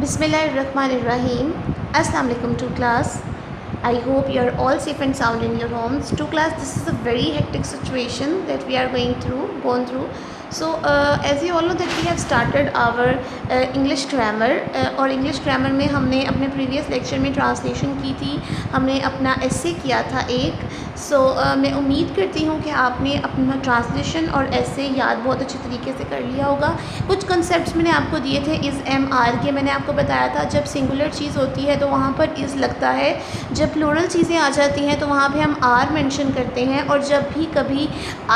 Bismillahirrahmanirrahim. Assalamu alaikum to class. I hope you are all safe and sound in your homes. To class, this is a very hectic situation that we are gone through. So, as you all know that we have started our English grammar और English grammar में हमने अपने previous lecture में translation की थी, हमने अपना essay किया था एक. So, मैं उम्मीद करती हूँ कि आपने अपना translation और essay याद बहुत अच्छी तरीके से कर लिया होगा. कुछ concepts मैंने आपको दिए थे is am are के. मैंने आपको बताया था जब singular चीज़ होती है तो वहाँ पर is लगता है, जब plural चीज़ें आ जाती हैं तो वहाँ पे हम are mention करते हैं, और जब भी कभी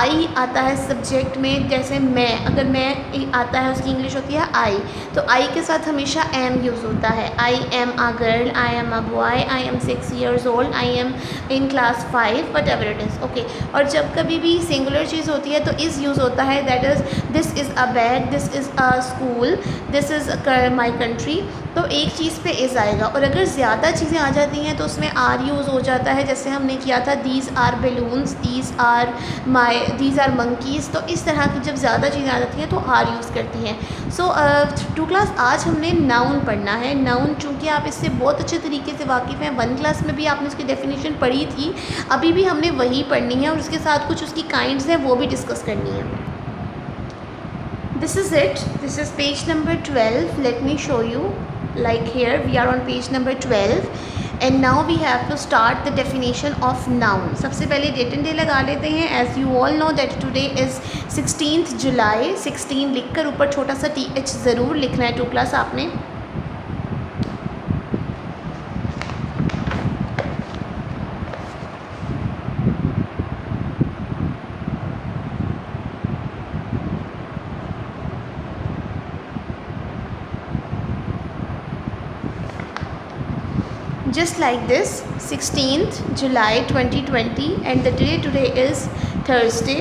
I आता है subject में, जैसे मैं, अगर मैं आता है उसकी इंग्लिश होती है आई, तो आई के साथ हमेशा एम यूज़ होता है. I am a girl, I am a boy, I am 6 years old, I am in class 5, what ever it is. Okay. और जब कभी भी सिंगुलर चीज़ होती है तो इज़ यूज़ होता है, that is this is a bag, this is a school, this is my country. तो एक चीज़ पे इज़ आएगा. और अगर ज़्यादा चीज़ें आ जाती हैं तो उसमें आर यूज़ हो जाता है, जैसे हमने किया था these are balloons, these are monkeys. तो इस तरह की जब ज़्यादा चीज़ें आ जाती हैं तो आर यूज़ करती हैं. सो टू क्लास आज हमने नाउन पढ़ना है. नाउन चूँकि आप इससे बहुत अच्छे तरीके से वाकिफ़ हैं, 1 क्लास में भी आपने उसकी डेफिनेशन पढ़ी थी, अभी भी हमने वही पढ़नी है और उसके साथ कुछ उसकी काइंड्स हैं वो भी डिस्कस करनी है. This is it. This is page number 12. Let me show you. Like here we are on page number 12 and now we have to start the definition of noun. सबसे पहले date and day लगा लेते हैं. As you all know that today is 16th July. 16 लिखकर ऊपर छोटा सा TH ज़रूर लिखना है टू क्लास आपने. Just like this, 16th July 2020 and the day today is Thursday.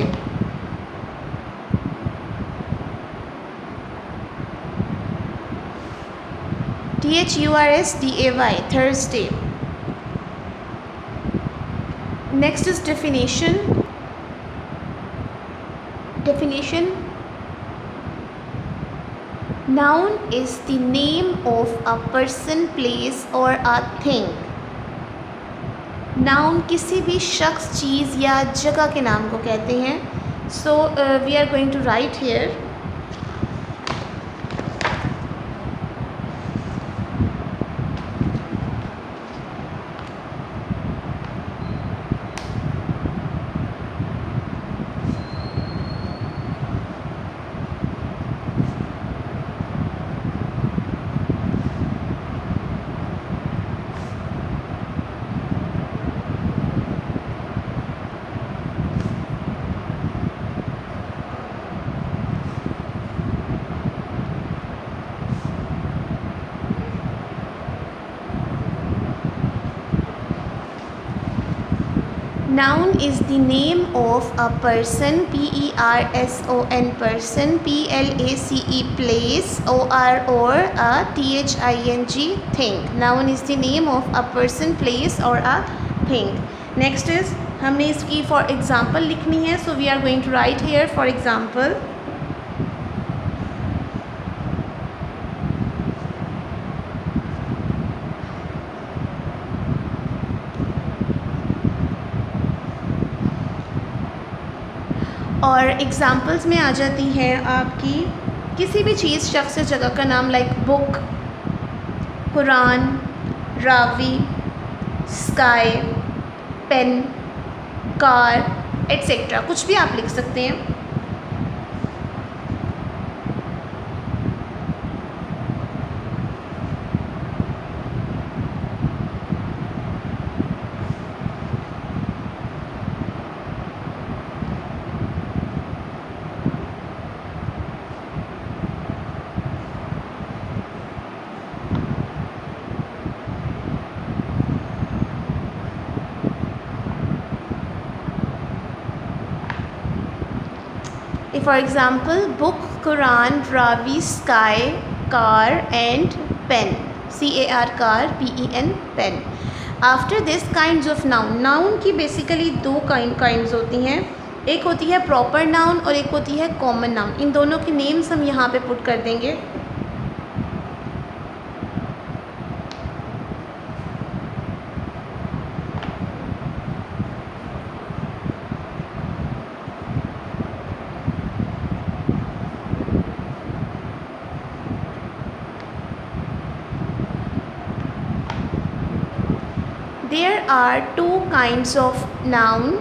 THURSDAY, Thursday. Next is definition. Noun is the name of a person, place or a thing. Noun किसी भी शख्स, चीज़ या जगह के नाम को कहते हैं. So we are going to write here. Noun is the name of a person, person, person, place, place, or a thing, thing. Noun is the name of a person, place or a thing. Next is हमने इसकी for example लिखनी है. So we are going to write here for example. और examples में आ जाती हैं आपकी किसी भी चीज़, शख्स या जगह का नाम, like book, Quran, Ravi, sky, pen, car etcetera. कुछ भी आप लिख सकते हैं. For example, book, Quran, Ravi, sky, car and pen. CAR car, PEN pen. After this kinds of noun. Noun की basically दो kinds होती हैं. एक होती है प्रॉपर नाउन और एक होती है कॉमन नाउन. इन दोनों के नेम्स हम यहाँ पे पुट कर देंगे. There are two kinds of noun.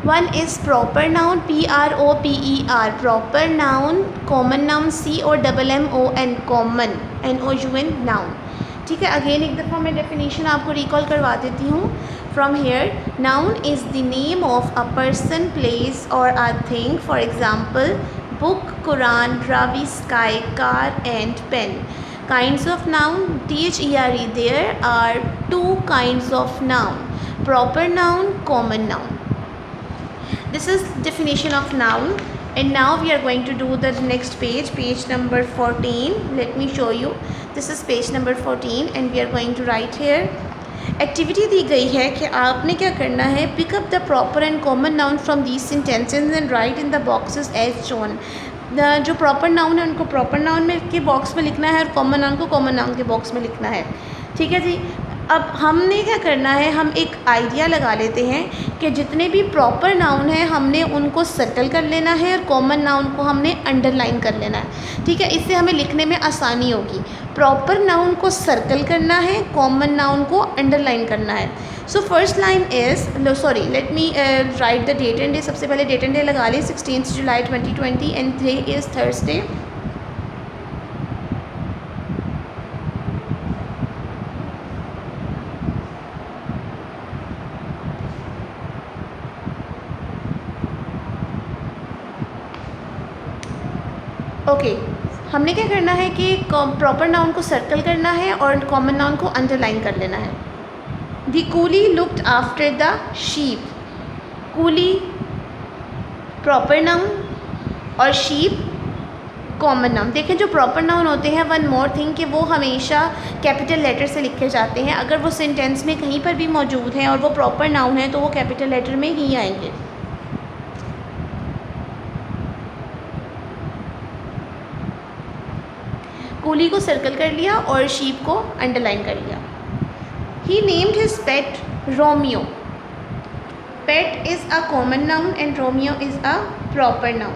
One is proper noun, P-R-O-P-E-R, proper noun, common noun, C-O-M-M-O-N, common, N-O-U-N, noun. ठीक है, अगेन एक दफ़ा मैं डेफिनेशन आपको रिकॉल करवा देती हूँ. From here, noun is the name of a person, place और a thing. For example, book, Quran, Ravi, sky, car and pen. Kinds of noun, T-H-E-R-E, there are two kinds of noun, proper noun, common noun. This is definition of noun. And now we are going to do the next page, page number 14. Let me show you. This is page number 14 and we are going to write here. Activity दी गई है कि आपने क्या करना है, pick up the proper and common noun from these sentences and write in the boxes as shown. जो proper noun है उनको प्रॉपर नाउन में के बॉक्स में लिखना है और कॉमन नाउन को कॉमन नाउन के बॉक्स में लिखना है. ठीक है जी. अब हमने क्या करना है, हम एक आइडिया लगा लेते हैं कि जितने भी प्रॉपर नाउन हैं हमने उनको सर्कल कर लेना है और कॉमन नाउन को हमने अंडरलाइन कर लेना है. ठीक है, इससे हमें लिखने में आसानी होगी. प्रॉपर नाउन को सर्कल करना है, कॉमन नाउन को अंडरलाइन करना है. So first line is, let me write the date and day. सबसे पहले डेट एंड डे लगा लें, 16 July 2020 and today is Thursday. Okay, हमने क्या करना है कि प्रॉपर नाउन को सर्कल करना है और कॉमन नाउन को अंडरलाइन कर लेना है. The coolie looked after the sheep. Coolie proper noun और शीप कॉमन नाउन. देखें, जो प्रॉपर नाउन होते हैं, वन मोर थिंग, कि वो हमेशा कैपिटल लेटर से लिखे जाते हैं. अगर वो सेंटेंस में कहीं पर भी मौजूद हैं और वो प्रॉपर नाउन है तो वो कैपिटल लेटर में ही आएंगे. कूली को सर्कल कर लिया और शीप को अंडरलाइन कर लिया. He named his pet Romeo. Pet is a common noun and Romeo is a proper noun.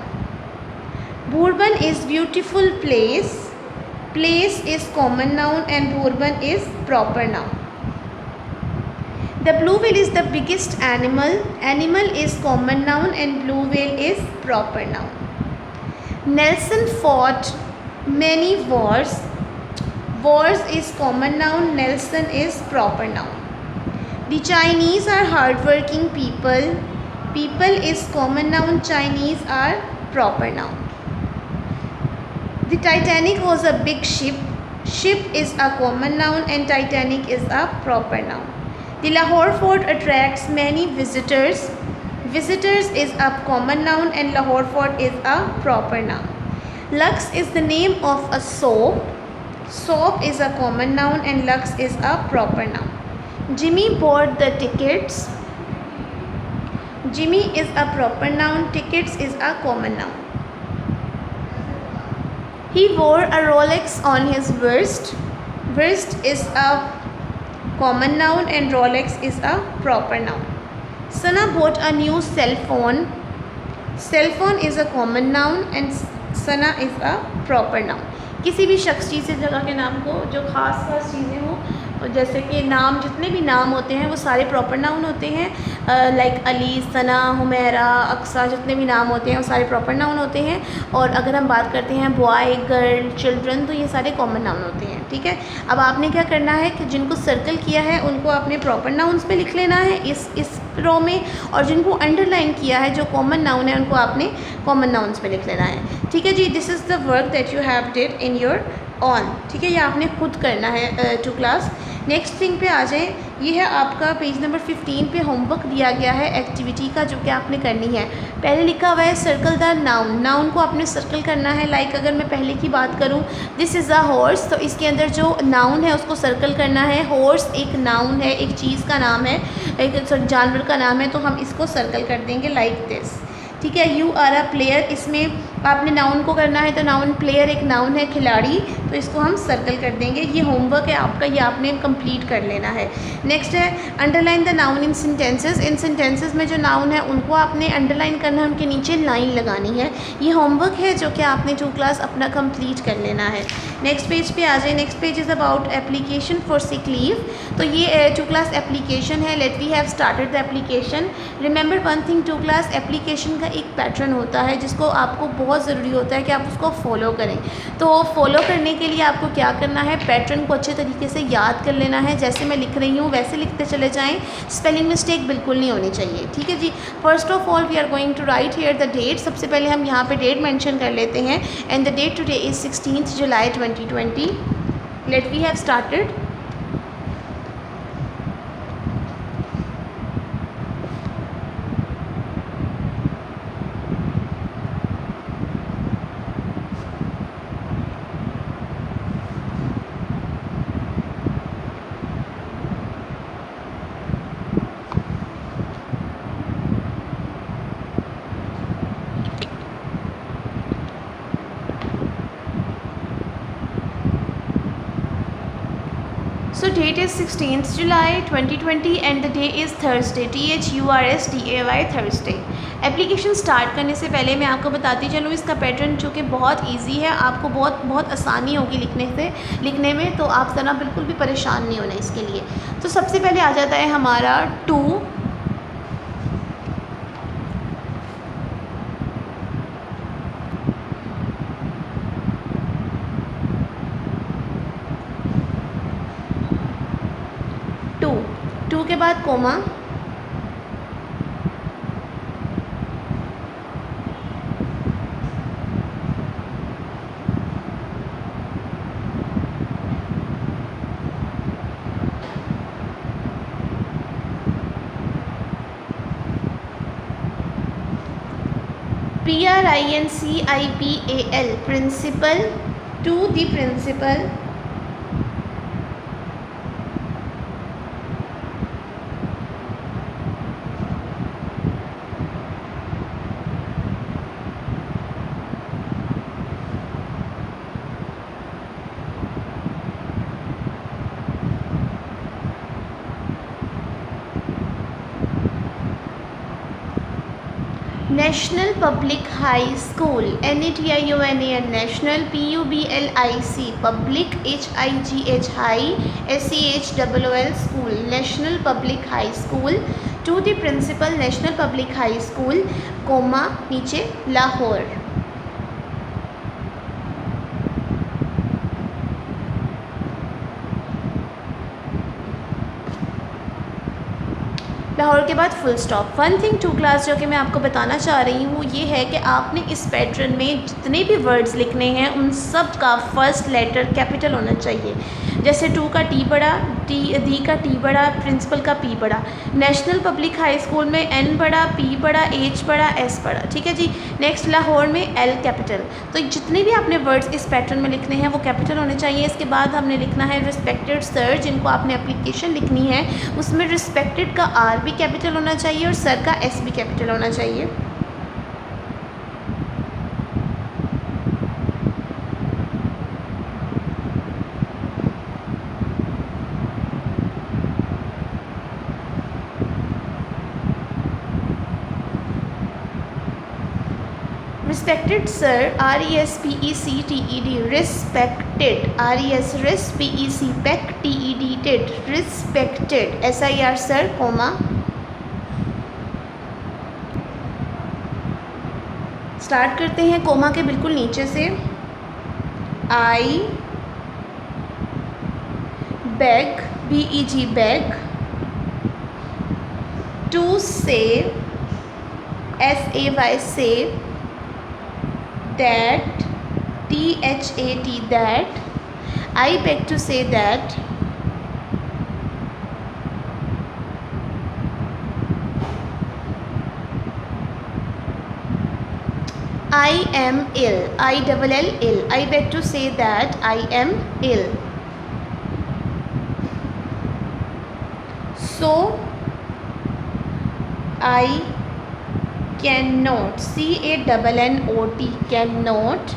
Bourbon is beautiful place. Place is common noun and Bourbon is proper noun. The blue whale is the biggest animal. Animal is common noun and blue whale is proper noun. Nelson fought many wars. Wars is common noun. Nelson is proper noun. The Chinese are hardworking people. People is common noun. Chinese are proper noun. The Titanic was a big ship. Ship is a common noun and Titanic is a proper noun. The Lahore Fort attracts many visitors. Visitors is a common noun and Lahore Fort is a proper noun. Lux is the name of a soap. Soap is a common noun and Lux is a proper noun. Jimmy bought the tickets. Jimmy is a proper noun. Tickets is a common noun. He wore a Rolex on his wrist. Wrist is a common noun and Rolex is a proper noun. Sana bought a new cell phone. Cell phone is a common noun and Sana is a proper noun. किसी भी शख्स चीज़ से जगह के नाम को जो ख़ास चीज़ें हों, जैसे कि नाम, जितने भी नाम होते हैं वो सारे प्रॉपर नाउन होते हैं. लाइक अली, सना, हुमैरा, अक्सा, जितने भी नाम होते हैं वो सारे प्रॉपर नाउन होते हैं. और अगर हम बात करते हैं बॉय, गर्ल, चिल्ड्रन, तो ये सारे कॉमन नाउन होते हैं. ठीक है, अब आपने क्या करना है कि जिनको सर्कल किया है उनको आपने प्रॉपर नाउन्स पे लिख लेना है इस रो में, और जिनको अंडरलाइन किया है जो कॉमन नाउन है उनको आपने कॉमन नाउन्स पे लिख लेना है. ठीक है जी, this is the work that you have did in your own. ठीक है, ये आपने खुद करना है टू क्लास. नेक्स्ट थिंग पे आ जाए, ये है आपका पेज नंबर 15 पे होमवर्क दिया गया है एक्टिविटी का, जो कि आपने करनी है. पहले लिखा हुआ है सर्कल द नाउन. नाउन को आपने सर्कल करना है. लाइक अगर मैं पहले की बात करूँ, दिस इज़ अ हॉर्स, तो इसके अंदर जो नाउन है उसको सर्कल करना है. हॉर्स एक नाउन है, एक चीज़ का नाम है, एक जानवर का नाम है, तो हम इसको सर्कल कर देंगे लाइक दिस. ठीक है। यू आर अ प्लेयर, इसमें आपने नाउन को करना है तो नाउन, प्लेयर एक नाउन है, खिलाड़ी, तो इसको हम सर्कल कर देंगे। ये होमवर्क है आपका, ये आपने कंप्लीट कर लेना है। नेक्स्ट है underline the noun in sentences. In sentences में जो नाउन है उनको आपने अंडरलाइन करना है, उनके नीचे लाइन लगानी है। ये होमवर्क है जो कि आपने 2 क्लास अपना कंप्लीट कर लेना है। नेक्स्ट पेज पे आ जाए। Next page is about application for sick leave. तो ये 2 क्लास एप्लीकेशन है। Let we have started the application. Remember one thing, 2 class application का एक पैटर्न होता है जिसको आपको बहुत ज़रूरी होता है कि आप उसको फॉलो करें। तो फॉलो करने के लिए आपको क्या करना है, पैटर्न को अच्छे तरीके से याद कर लेना है। जैसे मैं लिख रही हूँ वैसे लिखते चले जाएँ, स्पेलिंग मिस्टेक बिल्कुल नहीं होनी चाहिए, ठीक है जी। First of all we are going to write here the date. सबसे पहले हम यहाँ पे डेट मेंशन कर लेते हैं। And the date today is 16 July 2020। Let we have started. So date is 16th July 2020 and the day is Thursday, THURSDAY, Thursday। Application start करने से पहले मैं आपको बताती चलूँ इसका पैटर्न, जो कि बहुत इजी है, आपको बहुत आसानी होगी लिखने में, तो आप ज़रा बिल्कुल भी परेशान नहीं होना इसके लिए। तो सबसे पहले आ जाता है हमारा टू, टू के बाद comma, PRINCIPAL, principal, to the principal, national public high school, NATIONAL national, PUBLIC public, HIGH high, SCHOOL school, national public high school. To the principal national public high school, comma, नीचे लाहौर। लाहौर के बाद full stop. One thing 2 class जो कि मैं आपको बताना चाह रही हूँ ये है कि आपने इस पैटर्न में जितने भी वर्ड्स लिखने हैं उन सब का फर्स्ट लेटर कैपिटल होना चाहिए। जैसे टू का टी बड़ा, दी का टी बड़ा, प्रिंसिपल का पी बड़ा। नेशनल पब्लिक हाई स्कूल में एन बड़ा, पी बड़ा, एच बड़ा, एस बड़ा, ठीक है जी। नेक्स्ट लाहौर में एल कैपिटल। तो जितने भी आपने वर्ड्स इस पैटर्न में लिखने हैं वो कैपिटल होने चाहिए। इसके बाद हमने लिखना है रिस्पेक्टेड सर, जिनको आपने एप्लीकेशन लिखनी है उसमें रिस्पेक्टेड का आर भी कैपिटल होना चाहिए और सर का एस भी कैपिटल होना चाहिए। Respected sir, RESPECTED, respected, RESPEC पेक, TED, respected, SIR sir, comma. Start करते हैं कोमा के बिल्कुल नीचे से। I beg, BEG beg, to say, SAY say, that, THAT that, I beg to say that, I am ill, ILL, I beg to say that I am ill. So I cannot, CANNNOT, cannot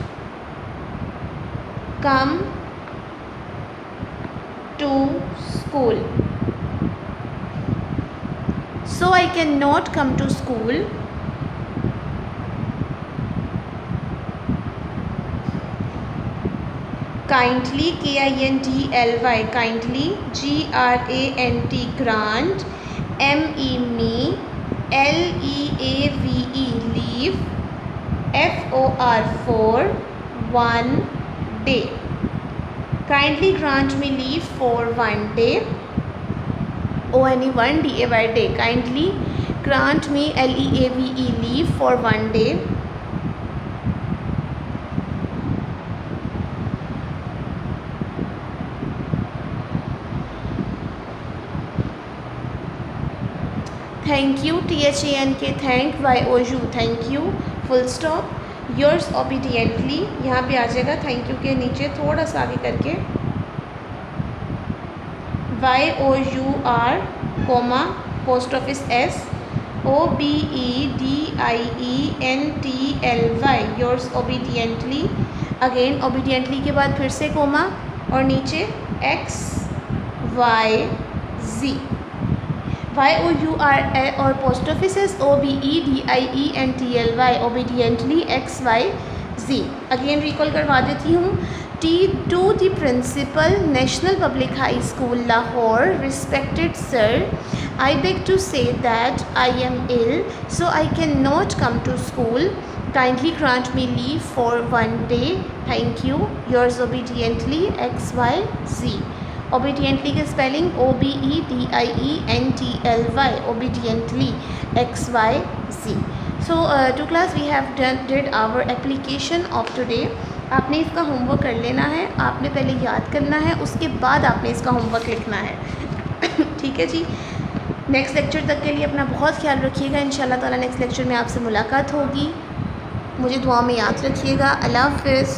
come to school. So I cannot come to school. Kindly, KINDLY, kindly, GRANT, grant, ME, LEAVE, leave, FOR, 1 day. Kindly grant me leave for 1 day. ONE 1 DAY by day. Kindly grant me LEAVE, leave for 1 day. Thank you, THANK, thank, YOU, thank you, full stop. Yours obediently, यहाँ पे आ जाएगा thank you के नीचे थोड़ा सा आगे करके YOUR, comma, post office S, OBEDIENTLY, yours obediently. Again obediently के बाद फिर से कोमा और नीचे XYZ, YOUR और post office S, OBEDIENTLY, obediently XYZ. Again recall करवा देती हूँ. To the principal, National Public High School, Lahore. Respected sir, I beg to say that I am ill, so I cannot come to school. Kindly grant me leave for 1 day. Thank you. Yours obediently, XYZ. Obediently के spelling OBEDIENTLY, obediently XYZ. So to class we have did our application of today. आपने इसका homework कर लेना है, आपने पहले याद करना है, उसके बाद आपने इसका होमवर्क लिखना है. ठीक है जी. नेक्स्ट लेक्चर तक के लिए अपना बहुत ख्याल रखिएगा. इंशाल्लाह ताला नेक्स्ट लेक्चर में आपसे मुलाकात होगी. मुझे दुआ में याद रखिएगा. अल्लाह हाफ़िज़.